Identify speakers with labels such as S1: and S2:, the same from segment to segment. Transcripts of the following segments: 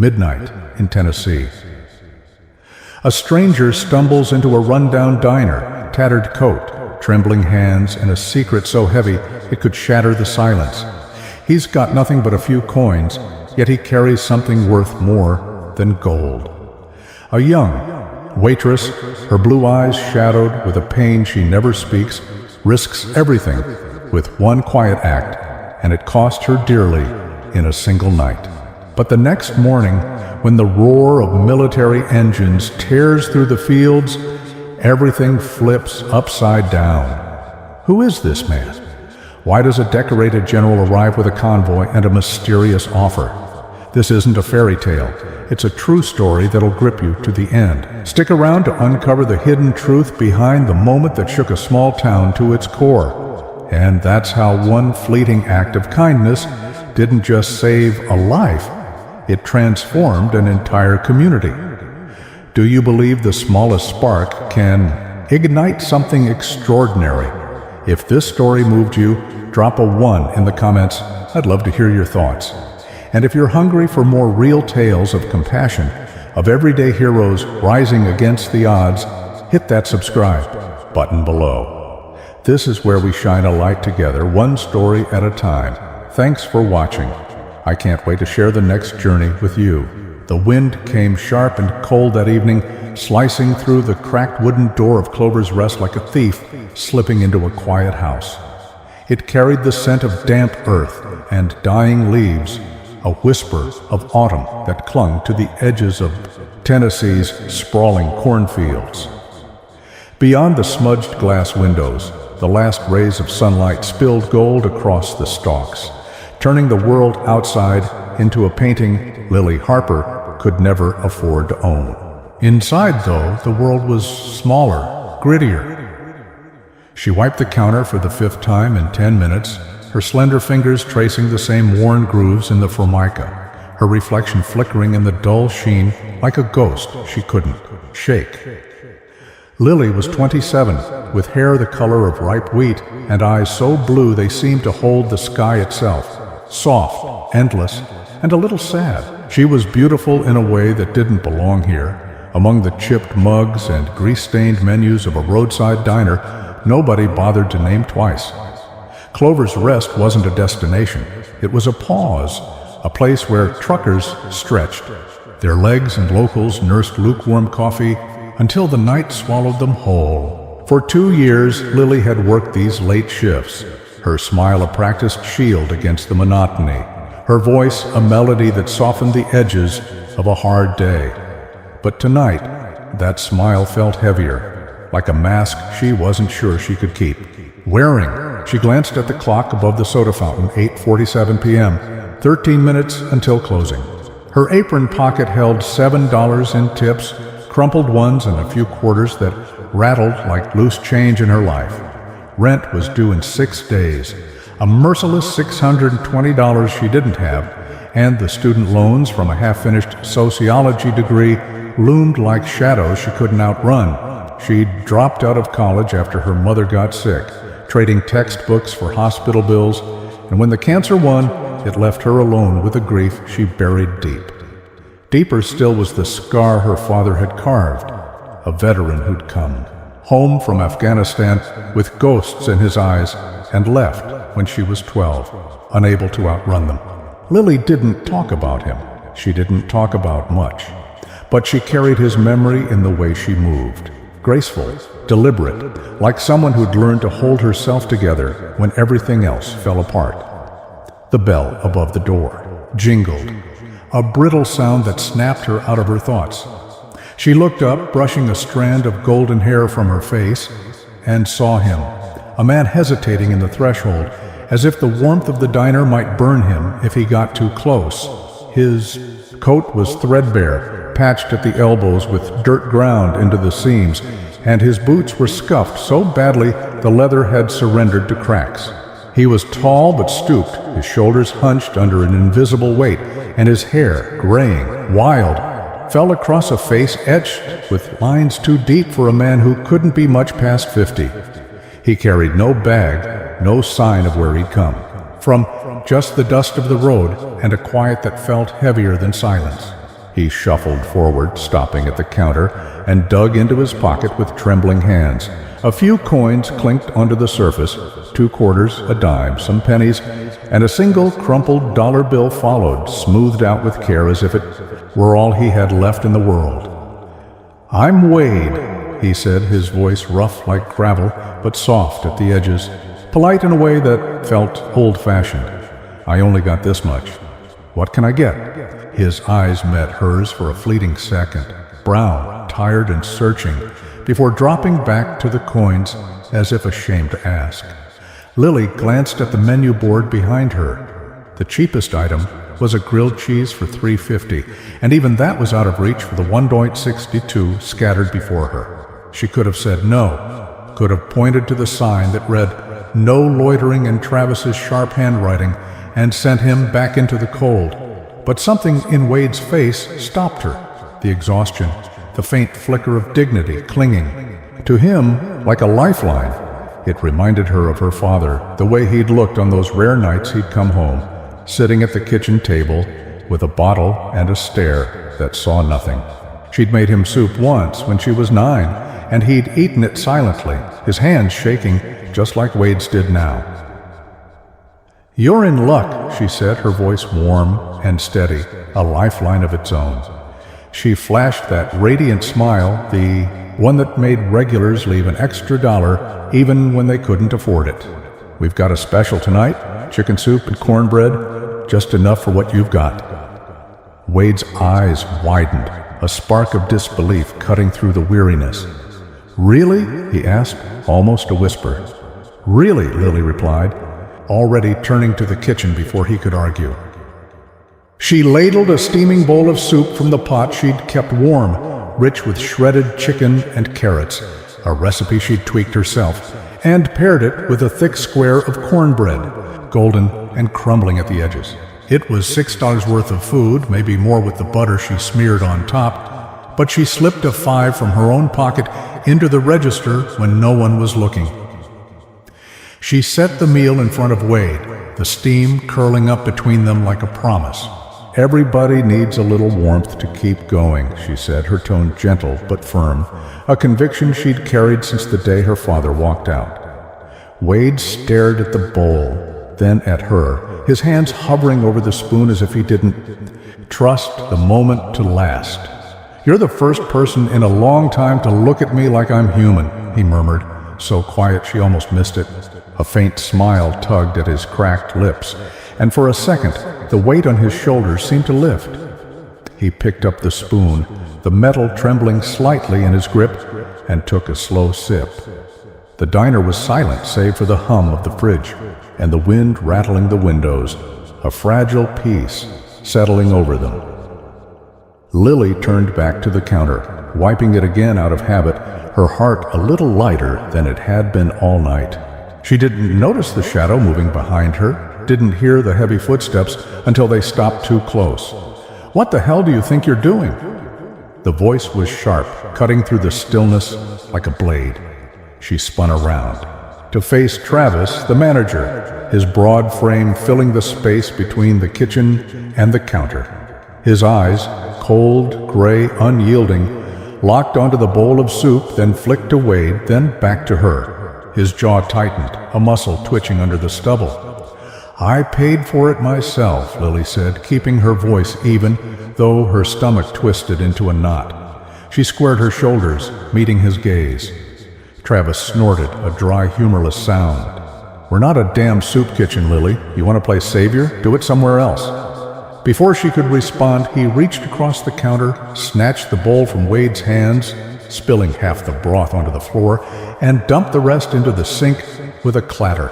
S1: Midnight in Tennessee. A stranger stumbles into a rundown diner, tattered coat, trembling hands, and a secret so heavy it could shatter the silence. He's got nothing but a few coins, yet he carries something worth more than gold. A young waitress, her blue eyes shadowed with a pain she never speaks, risks everything with one quiet act, and it cost her dearly in a single night. But the next morning, when the roar of military engines tears through the fields, everything flips upside down. Who is this man? Why does a decorated general arrive with a convoy and a mysterious offer? This isn't a fairy tale. It's a true story that'll grip you to the end. Stick around to uncover the hidden truth behind the moment that shook a small town to its core. And that's how one fleeting act of kindness didn't just save a life, it transformed an entire community. Do you believe the smallest spark can ignite something extraordinary? If this story moved you, drop a 1 in the comments. I'd love to hear your thoughts. And if you're hungry for more real tales of compassion, of everyday heroes rising against the odds, hit that subscribe button below. This is where we shine a light together, one story at a time. Thanks for watching. I can't wait to share the next journey with you. The wind came sharp and cold that evening, slicing through the cracked wooden door of Clover's Rest like a thief slipping into a quiet house. It carried the scent of damp earth and dying leaves, a whisper of autumn that clung to the edges of Tennessee's sprawling cornfields. Beyond the smudged glass windows, the last rays of sunlight spilled gold across the stalks, turning the world outside into a painting Lily Harper could never afford to own. Inside, though, the world was smaller, grittier. She wiped the counter for the 5th time in 10 minutes, her slender fingers tracing the same worn grooves in the formica, her reflection flickering in the dull sheen like a ghost she couldn't shake. Lily was 27, with hair the color of ripe wheat and eyes so blue they seemed to hold the sky itself. Soft, endless, and a little sad. She was beautiful in a way that didn't belong here. Among the chipped mugs and grease-stained menus of a roadside diner, nobody bothered to name twice. Clover's Rest wasn't a destination. It was a pause, a place where truckers stretched. Their legs and locals nursed lukewarm coffee until the night swallowed them whole. For 2 years, Lily had worked these late shifts, her smile a practiced shield against the monotony, her voice a melody that softened the edges of a hard day. But tonight, that smile felt heavier, like a mask she wasn't sure she could keep wearing. She glanced at the clock above the soda fountain, 8:47 p.m., 13 minutes until closing. Her apron pocket held $7 in tips, crumpled ones and a few quarters that rattled like loose change in her life. Rent was due in 6 days, a merciless $620 she didn't have, and the student loans from a half-finished sociology degree loomed like shadows she couldn't outrun. She'd dropped out of college after her mother got sick, trading textbooks for hospital bills, and when the cancer won, it left her alone with a grief she buried deep. Deeper still was the scar her father had carved, a veteran who'd come home from Afghanistan with ghosts in his eyes and left when she was 12, unable to outrun them. Lily didn't talk about him. She didn't talk about much, but she carried his memory in the way she moved, graceful, deliberate, like someone who'd learned to hold herself together when everything else fell apart. The bell above the door jingled, a brittle sound that snapped her out of her thoughts. She looked up, brushing a strand of golden hair from her face, and saw him, a man hesitating in the threshold, as if the warmth of the diner might burn him if he got too close. His coat was threadbare, patched at the elbows with dirt ground into the seams, and his boots were scuffed so badly the leather had surrendered to cracks. He was tall but stooped, his shoulders hunched under an invisible weight, and his hair, graying, wild, fell across a face etched with lines too deep for a man who couldn't be much past 50. He carried no bag, no sign of where he'd come from, just the dust of the road and a quiet that felt heavier than silence. He shuffled forward, stopping at the counter, and dug into his pocket with trembling hands. A few coins clinked onto the surface, 2 quarters, a dime, some pennies, and a single crumpled dollar bill followed, smoothed out with care as if it were all he had left in the world. "I'm Wade," he said, his voice rough like gravel, but soft at the edges, polite in a way that felt old-fashioned. "I only got this much. What can I get?" His eyes met hers for a fleeting second, brown, tired and searching, before dropping back to the coins as if ashamed to ask. Lily glanced at the menu board behind her. The cheapest item was a grilled cheese for $3.50, and even that was out of reach for the $1.62 scattered before her. She could have said no, could have pointed to the sign that read, "No loitering" in Travis's sharp handwriting, and sent him back into the cold. But something in Wade's face stopped her. The exhaustion, the faint flicker of dignity clinging. To him, like a lifeline, it reminded her of her father, the way he'd looked on those rare nights he'd come home, sitting at the kitchen table with a bottle and a stare that saw nothing. She'd made him soup once when she was 9, and he'd eaten it silently, his hands shaking just like Wade's did now. "You're in luck," she said, her voice warm and steady, a lifeline of its own. She flashed that radiant smile, the one that made regulars leave an extra $1 even when they couldn't afford it. "We've got a special tonight, chicken soup and cornbread, just enough for what you've got." Wade's eyes widened, a spark of disbelief cutting through the weariness. "Really?" he asked, almost a whisper. "Really," Lily replied, already turning to the kitchen before he could argue. She ladled a steaming bowl of soup from the pot she'd kept warm, rich with shredded chicken and carrots, a recipe she'd tweaked herself, and paired it with a thick square of cornbread, golden and crumbling at the edges. It was $6 worth of food, maybe more with the butter she smeared on top, but she slipped a 5 from her own pocket into the register when no one was looking. She set the meal in front of Wade, the steam curling up between them like a promise. "Everybody needs a little warmth to keep going," she said, her tone gentle but firm, a conviction she'd carried since the day her father walked out. Wade stared at the bowl, then at her, his hands hovering over the spoon as if he didn't trust the moment to last. "You're the first person in a long time to look at me like I'm human," he murmured, so quiet she almost missed it. A faint smile tugged at his cracked lips, and for a second, the weight on his shoulders seemed to lift. He picked up the spoon, the metal trembling slightly in his grip, and took a slow sip. The diner was silent save for the hum of the fridge and the wind rattling the windows, a fragile peace settling over them. Lily turned back to the counter, wiping it again out of habit, her heart a little lighter than it had been all night. She didn't notice the shadow moving behind her, didn't hear the heavy footsteps until they stopped too close. "What the hell do you think you're doing?" The voice was sharp, cutting through the stillness like a blade. She spun around to face Travis, the manager, his broad frame filling the space between the kitchen and the counter. His eyes, cold, gray, unyielding, locked onto the bowl of soup, then flicked to Wade, then back to her. His jaw tightened, a muscle twitching under the stubble. "I paid for it myself," Lily said, keeping her voice even, though her stomach twisted into a knot. She squared her shoulders, meeting his gaze. Travis snorted, a dry, humorless sound. "We're not a damn soup kitchen, Lily. You want to play savior? Do it somewhere else." Before she could respond, he reached across the counter, snatched the bowl from Wade's hands, spilling half the broth onto the floor, and dumped the rest into the sink with a clatter.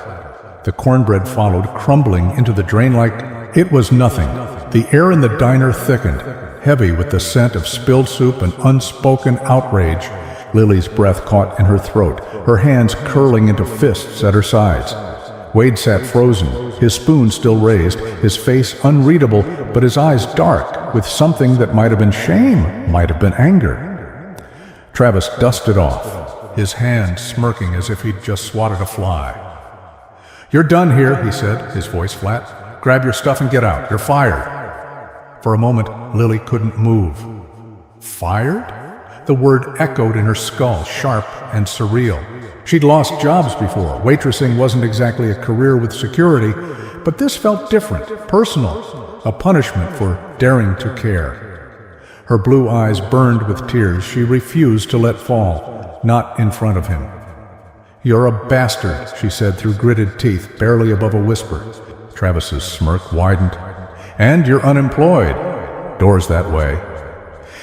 S1: The cornbread followed, crumbling into the drain like it was nothing. The air in the diner thickened, heavy with the scent of spilled soup and unspoken outrage. Lily's breath caught in her throat, her hands curling into fists at her sides. Wade sat frozen, his spoon still raised, his face unreadable, but his eyes dark with something that might have been shame, might have been anger. Travis dusted off, his hand smirking as if he'd just swatted a fly. "You're done here," he said, his voice flat. "Grab your stuff and get out. You're fired." For a moment, Lily couldn't move. Fired? The word echoed in her skull, sharp and surreal. She'd lost jobs before. Waitressing wasn't exactly a career with security, but this felt different, personal, a punishment for daring to care. Her blue eyes burned with tears she refused to let fall, not in front of him. "You're a bastard," she said through gritted teeth, barely above a whisper. Travis's smirk widened. "And you're unemployed. Door's that way."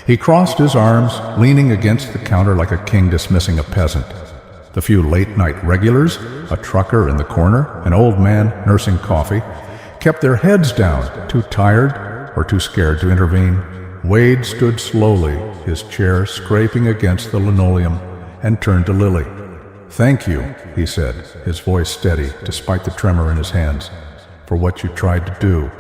S1: He crossed his arms, leaning against the counter like a king dismissing a peasant. The few late-night regulars, a trucker in the corner, an old man nursing coffee, kept their heads down, too tired or too scared to intervene. Wade stood slowly, his chair scraping against the linoleum, and turned to Lily. "Thank you," he said, his voice steady despite the tremor in his hands, "for what you tried to do."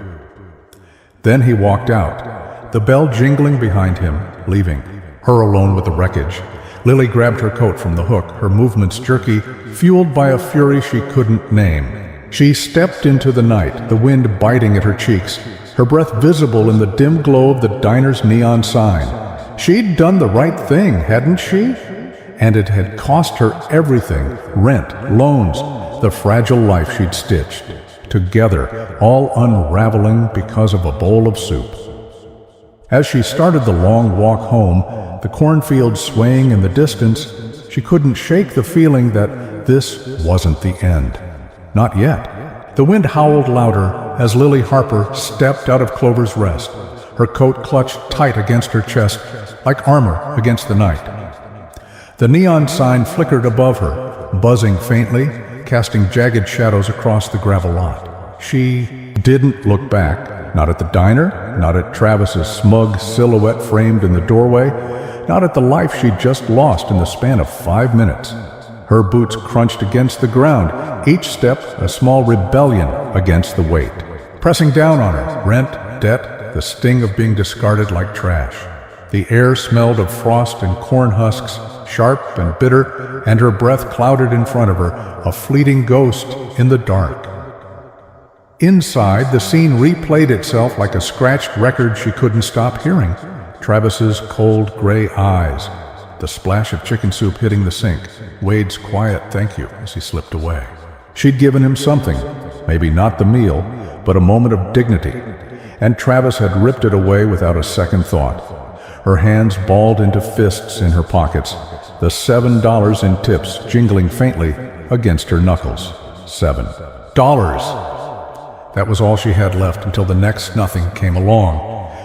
S1: Then he walked out, the bell jingling behind him, leaving her alone with the wreckage. Lily grabbed her coat from the hook, her movements jerky, fueled by a fury she couldn't name. She stepped into the night, the wind biting at her cheeks, her breath visible in the dim glow of the diner's neon sign. She'd done the right thing, hadn't she? And it had cost her everything, rent, loans, the fragile life she'd stitched. Together, all unraveling because of a bowl of soup. As she started the long walk home, the cornfield swaying in the distance, she couldn't shake the feeling that this wasn't the end. Not yet. The wind howled louder as Lily Harper stepped out of Clover's Rest, her coat clutched tight against her chest, like armor against the night. The neon sign flickered above her, buzzing faintly, casting jagged shadows across the gravel lot. She didn't look back, not at the diner, not at Travis's smug silhouette framed in the doorway, not at the life she'd just lost in the span of 5 minutes. Her boots crunched against the ground, each step a small rebellion against the weight. Pressing down on her, rent, debt, the sting of being discarded like trash. The air smelled of frost and corn husks, sharp and bitter, and her breath clouded in front of her, a fleeting ghost in the dark. Inside, the scene replayed itself like a scratched record she couldn't stop hearing. Travis's cold gray eyes, the splash of chicken soup hitting the sink, Wade's quiet thank you as he slipped away. She'd given him something, maybe not the meal, but a moment of dignity, and Travis had ripped it away without a second thought. Her hands balled into fists in her pockets, the $7 in tips jingling faintly against her knuckles. $7. That was all she had left until the next nothing came along.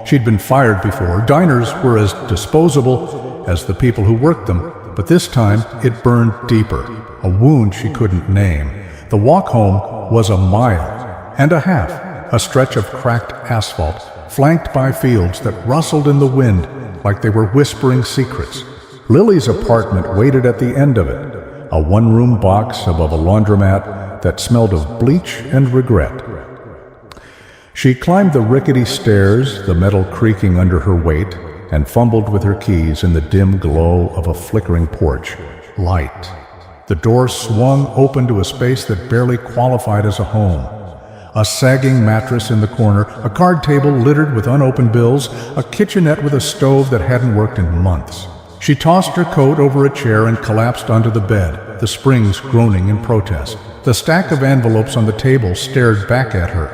S1: She'd been fired before. Diners were as disposable as the people who worked them, but this time it burned deeper, a wound she couldn't name. The walk home was a mile and a half, a stretch of cracked asphalt, flanked by fields that rustled in the wind like they were whispering secrets. Lily's apartment waited at the end of it, a one-room box above a laundromat that smelled of bleach and regret. She climbed the rickety stairs, the metal creaking under her weight, and fumbled with her keys in the dim glow of a flickering porch. Light. The door swung open to a space that barely qualified as a home. A sagging mattress in the corner, a card table littered with unopened bills, a kitchenette with a stove that hadn't worked in months. She tossed her coat over a chair and collapsed onto the bed, the springs groaning in protest. The stack of envelopes on the table stared back at her.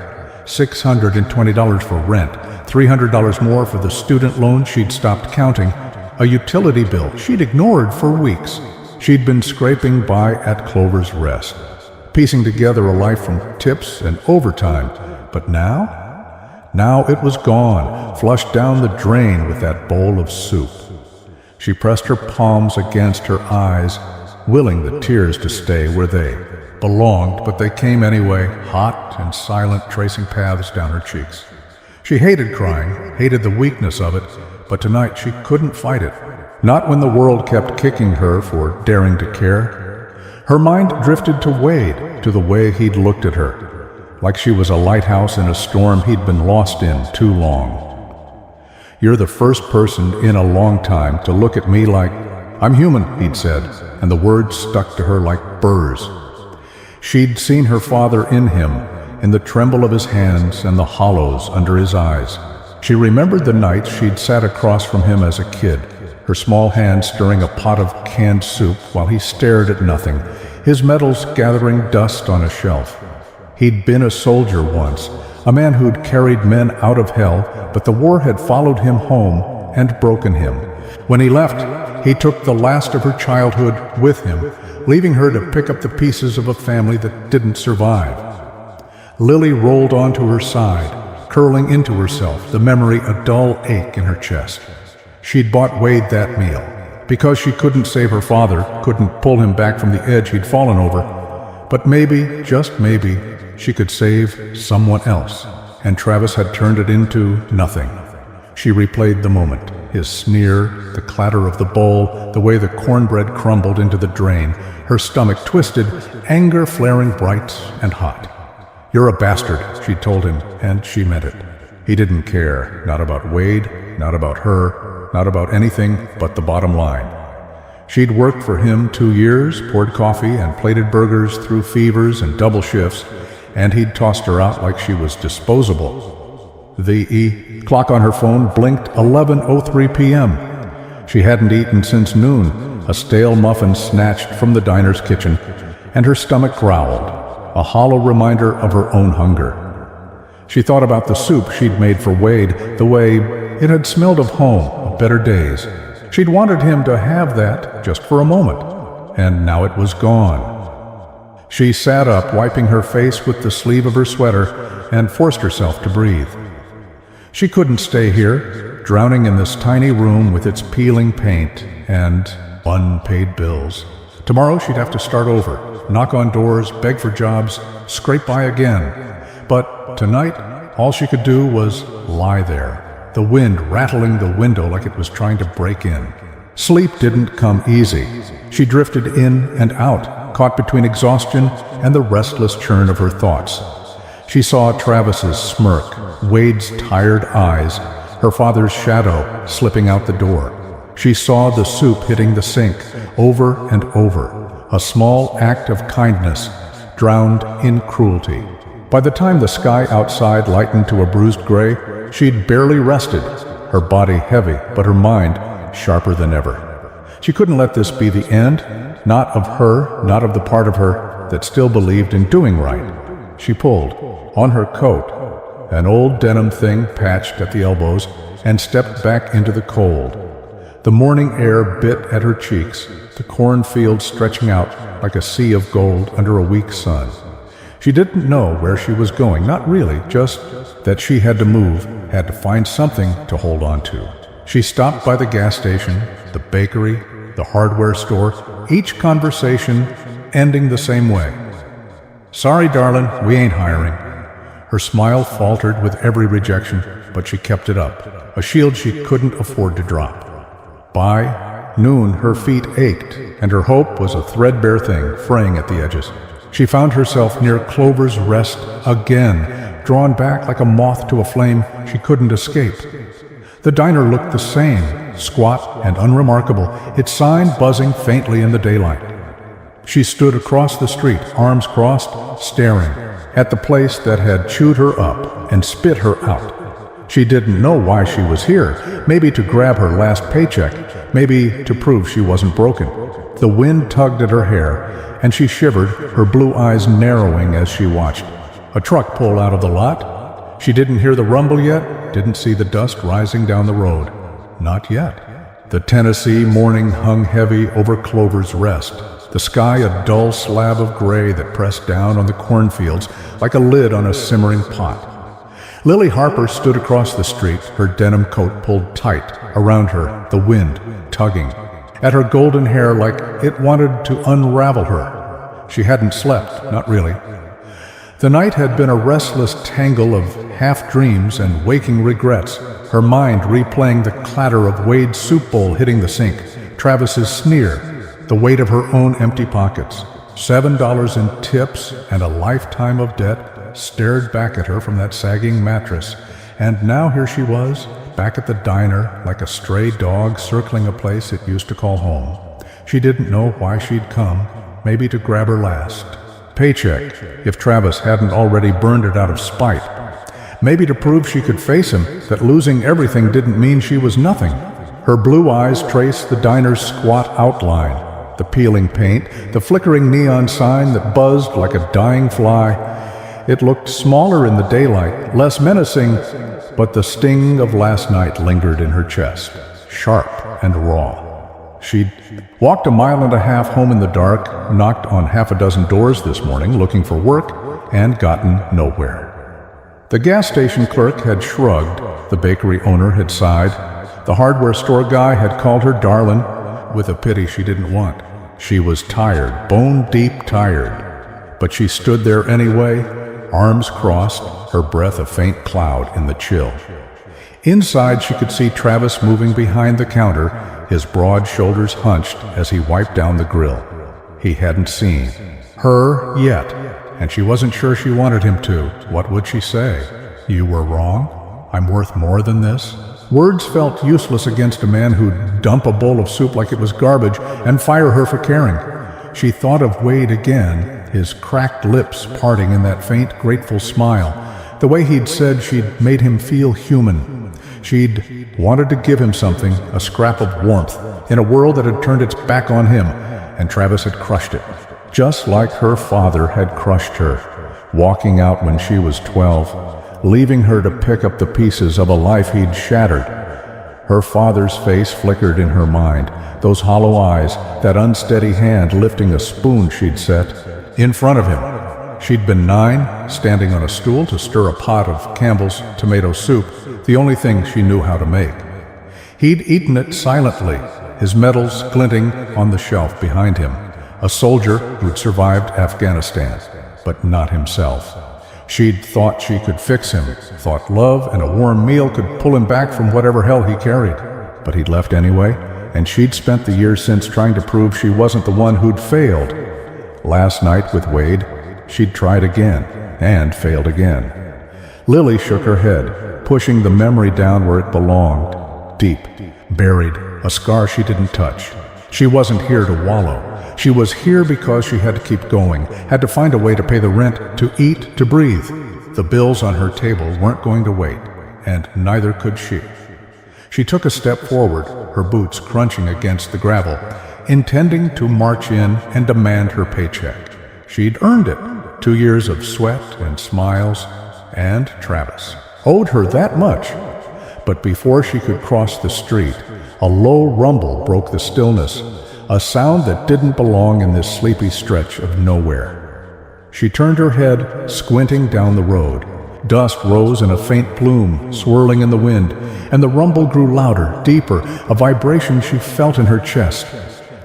S1: $620 for rent, $300 more for the student loan she'd stopped counting, a utility bill she'd ignored for weeks. She'd been scraping by at Clover's Rest, piecing together a life from tips and overtime. But now it was gone, flushed down the drain with that bowl of soup. She pressed her palms against her eyes, willing the tears to stay where they belonged, but they came anyway, hot and silent, tracing paths down her cheeks. She hated crying, hated the weakness of it, but tonight she couldn't fight it. Not when the world kept kicking her for daring to care. Her mind drifted to Wade, to the way he'd looked at her, like she was a lighthouse in a storm he'd been lost in too long. "You're the first person in a long time to look at me like I'm human," he'd said, and the words stuck to her like burrs. She'd seen her father in him, in the tremble of his hands and the hollows under his eyes. She remembered the nights she'd sat across from him as a kid, her small hand stirring a pot of canned soup while he stared at nothing, his medals gathering dust on a shelf. He'd been a soldier once, a man who'd carried men out of hell, but the war had followed him home and broken him. When he left, he took the last of her childhood with him, leaving her to pick up the pieces of a family that didn't survive. Lily rolled onto her side, curling into herself, the memory a dull ache in her chest. She'd bought Wade that meal, because she couldn't save her father, couldn't pull him back from the edge he'd fallen over. But maybe, just maybe, she could save someone else, and Travis had turned it into nothing. She replayed the moment, his sneer, the clatter of the bowl, the way the cornbread crumbled into the drain, her stomach twisted, anger flaring bright and hot. "You're a bastard," she told him, and she meant it. He didn't care, not about Wade, not about her, not about anything but the bottom line. She'd worked for him 2 years, poured coffee and plated burgers through fevers and double shifts, and he'd tossed her out like she was disposable. The clock on her phone blinked 11:03 p.m. She hadn't eaten since noon, a stale muffin snatched from the diner's kitchen, and her stomach growled, a hollow reminder of her own hunger. She thought about the soup she'd made for Wade, the way it had smelled of home, of better days. She'd wanted him to have that just for a moment, and now it was gone. She sat up, wiping her face with the sleeve of her sweater, and forced herself to breathe. She couldn't stay here, drowning in this tiny room with its peeling paint and unpaid bills. Tomorrow she'd have to start over, knock on doors, beg for jobs, scrape by again. But tonight, all she could do was lie there, the wind rattling the window like it was trying to break in. Sleep didn't come easy. She drifted in and out, caught between exhaustion and the restless churn of her thoughts. She saw Travis's smirk, Wade's tired eyes, her father's shadow slipping out the door. She saw the soup hitting the sink over and over, a small act of kindness drowned in cruelty. By the time the sky outside lightened to a bruised gray, she'd barely rested, her body heavy, but her mind sharper than ever. She couldn't let this be the end, not of her, not of the part of her that still believed in doing right. She pulled on her coat, an old denim thing patched at the elbows, and stepped back into the cold. The morning air bit at her cheeks, the cornfield stretching out like a sea of gold under a weak sun. She didn't know where she was going, not really, just that she had to move, had to find something to hold on to. She stopped by the gas station, the bakery, the hardware store, each conversation ending the same way. "Sorry, darling, we ain't hiring." Her smile faltered with every rejection, but she kept it up, a shield she couldn't afford to drop. By noon, her feet ached, and her hope was a threadbare thing, fraying at the edges. She found herself near Clover's Rest again, drawn back like a moth to a flame she couldn't escape. The diner looked the same, squat and unremarkable, its sign buzzing faintly in the daylight. She stood across the street, arms crossed, staring at the place that had chewed her up and spit her out. She didn't know why she was here, maybe to grab her last paycheck, maybe to prove she wasn't broken. The wind tugged at her hair, and she shivered, her blue eyes narrowing as she watched. A truck pulled out of the lot. She didn't hear the rumble yet, didn't see the dust rising down the road. Not yet. The Tennessee morning hung heavy over Clover's Rest, the sky a dull slab of gray that pressed down on the cornfields like a lid on a simmering pot. Lily Harper stood across the street, her denim coat pulled tight around her, the wind tugging at her golden hair like it wanted to unravel her. She hadn't slept, not really. The night had been a restless tangle of half-dreams and waking regrets, her mind replaying the clatter of Wade's soup bowl hitting the sink, Travis's sneer, the weight of her own empty pockets. $7 in tips and a lifetime of debt stared back at her from that sagging mattress, and now here she was, back at the diner like a stray dog circling a place it used to call home. She didn't know why she'd come, maybe to grab her last paycheck, if Travis hadn't already burned it out of spite. Maybe to prove she could face him, that losing everything didn't mean she was nothing. Her blue eyes traced the diner's squat outline, the peeling paint, the flickering neon sign that buzzed like a dying fly. It looked smaller in the daylight, less menacing, but the sting of last night lingered in her chest, sharp and raw. She'd walked a mile and a half home in the dark, knocked on half a dozen doors this morning looking for work, and gotten nowhere. The gas station clerk had shrugged, the bakery owner had sighed, the hardware store guy had called her darling, with a pity she didn't want. She was tired, bone-deep tired, but she stood there anyway, arms crossed, her breath a faint cloud in the chill. Inside she could see Travis moving behind the counter, his broad shoulders hunched as he wiped down the grill. He hadn't seen her yet, and she wasn't sure she wanted him to. What would she say? You were wrong? I'm worth more than this? Words felt useless against a man who'd dump a bowl of soup like it was garbage and fire her for caring. She thought of Wade again, his cracked lips parting in that faint, grateful smile, the way he'd said she'd made him feel human. She'd wanted to give him something, a scrap of warmth, in a world that had turned its back on him, and Travis had crushed it, just like her father had crushed her, walking out when she was 12, leaving her to pick up the pieces of a life he'd shattered. Her father's face flickered in her mind, those hollow eyes, that unsteady hand lifting a spoon she'd set in front of him. She'd been 9, standing on a stool to stir a pot of Campbell's tomato soup, the only thing she knew how to make. He'd eaten it silently, his medals glinting on the shelf behind him, a soldier who'd survived Afghanistan, but not himself. She'd thought she could fix him, thought love and a warm meal could pull him back from whatever hell he carried. But he'd left anyway, and she'd spent the years since trying to prove she wasn't the one who'd failed. Last night with Wade, she'd tried again, and failed again. Lily shook her head, pushing the memory down where it belonged, deep, buried, a scar she didn't touch. She wasn't here to wallow. She was here because she had to keep going, had to find a way to pay the rent, to eat, to breathe. The bills on her table weren't going to wait, and neither could she. She took a step forward, her boots crunching against the gravel, intending to march in and demand her paycheck. She'd earned it. 2 years of sweat and smiles, and Travis owed her that much. But before she could cross the street, a low rumble broke the stillness, a sound that didn't belong in this sleepy stretch of nowhere. She turned her head, squinting down the road. Dust rose in a faint plume, swirling in the wind, and the rumble grew louder, deeper, a vibration she felt in her chest.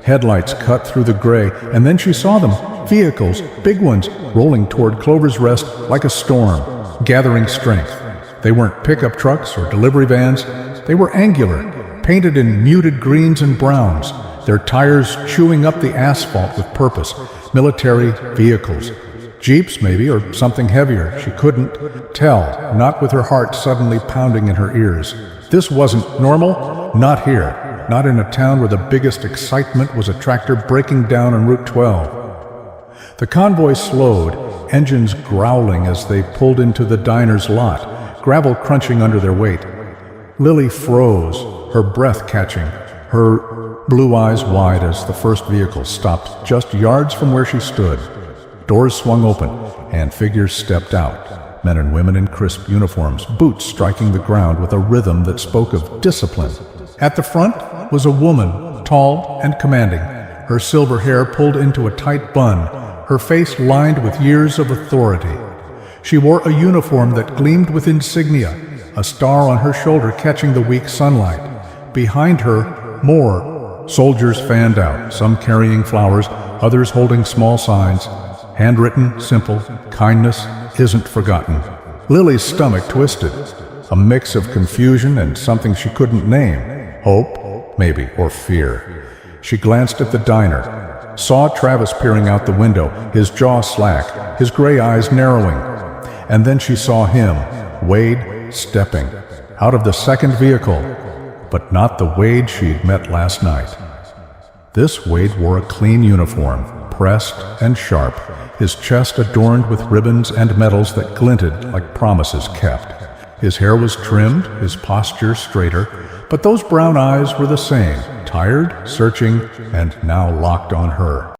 S1: Headlights cut through the gray, and then she saw them, vehicles, big ones, rolling toward Clover's Rest like a storm, gathering strength. They weren't pickup trucks or delivery vans. They were angular, painted in muted greens and browns, their tires chewing up the asphalt with purpose. Military vehicles. Jeeps, maybe, or something heavier. She couldn't tell, not with her heart suddenly pounding in her ears. This wasn't normal, not here, not in a town where the biggest excitement was a tractor breaking down on Route 12. The convoy slowed, engines growling as they pulled into the diner's lot, gravel crunching under their weight. Lily froze, her breath catching, her blue eyes wide as the first vehicle stopped just yards from where she stood. Doors swung open, and figures stepped out, men and women in crisp uniforms, boots striking the ground with a rhythm that spoke of discipline. At the front was a woman, tall and commanding, her silver hair pulled into a tight bun, her face lined with years of authority. She wore a uniform that gleamed with insignia, a star on her shoulder catching the weak sunlight. Behind her, more soldiers fanned out, some carrying flowers, others holding small signs. Handwritten, simple, kindness isn't forgotten. Lily's stomach twisted, a mix of confusion and something she couldn't name. Hope, maybe, or fear. She glanced at the diner, saw Travis peering out the window, his jaw slack, his gray eyes narrowing. And then she saw him, Wade, stepping out of the second vehicle, but not the Wade she'd met last night. This Wade wore a clean uniform, pressed and sharp, his chest adorned with ribbons and medals that glinted like promises kept. His hair was trimmed, his posture straighter, but those brown eyes were the same, tired, searching, and now locked on her.